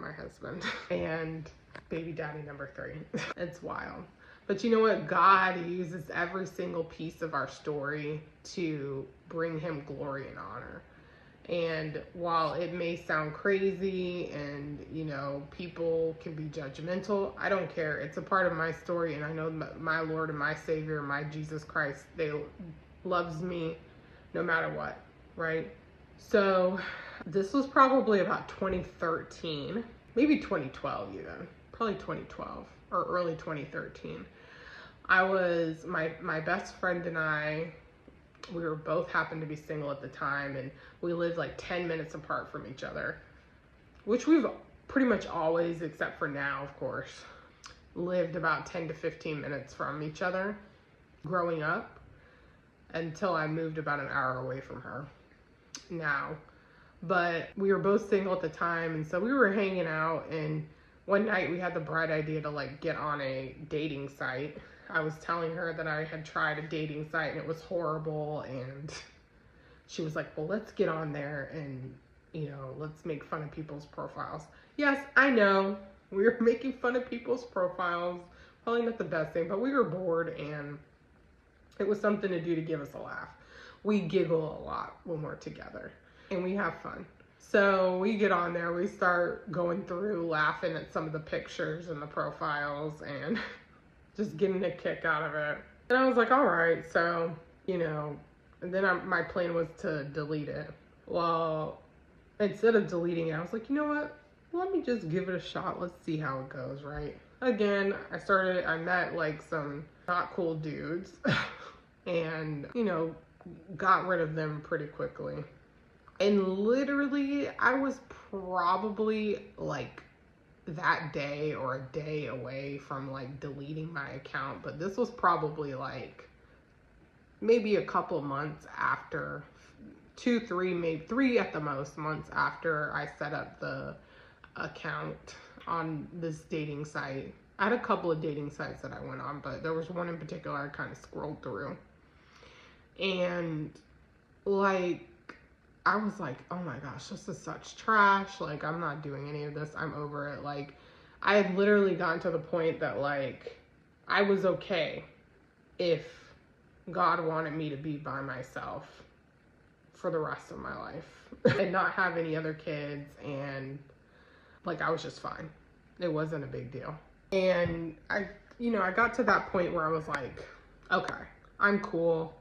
my husband and baby daddy number 3. It's wild. But you know what? God uses every single piece of our story to bring him glory and honor. And while it may sound crazy and, you know, people can be judgmental, I don't care. It's a part of my story, and I know my Lord and my Savior, my Jesus Christ, they loves me no matter what, right? So this was probably about 2013, maybe 2012 even, probably 2012 or early 2013. My best friend and I, we were both happened to be single at the time, and we lived like 10 minutes apart from each other, which we've pretty much always, except for now, of course, lived about 10 to 15 minutes from each other growing up until I moved about an hour away from her now. But we were both single at the time, and so we were hanging out, and one night we had the bright idea to like get on a dating site. I was telling her that I had tried a dating site and it was horrible, and she was like, well, let's get on there and, you know, let's make fun of people's profiles. Yes, I know, we were making fun of people's profiles, probably not the best thing, but we were bored and it was something to do to give us a laugh. We giggle a lot when we're together and we have fun. So we get on there, we start going through laughing at some of the pictures and the profiles and just getting a kick out of it. And I was like, all right, so, you know, and then my plan was to delete it. Well, instead of deleting it, I was like, you know what? Let me just give it a shot. Let's see how it goes, right? Again, I met like some not cool dudes and, you know, got rid of them pretty quickly. And literally, I was probably like that day or a day away from like deleting my account, but this was probably like maybe a couple months after, 2, 3, maybe 3 at the most months after I set up the account on this dating site. I had a couple of dating sites that I went on, but there was one in particular I kind of scrolled through, and like I was like, oh my gosh, this is such trash. Like, I'm not doing any of this. I'm over it. Like, I had literally gotten to the point that, like, I was okay if God wanted me to be by myself for the rest of my life and not have any other kids. And, like, I was just fine. It wasn't a big deal. And I got to that point where I was like, okay, I'm cool.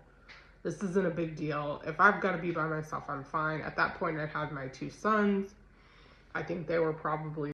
This isn't a big deal. If I've got to be by myself, I'm fine. At that point, I had my 2 sons. I think they were probably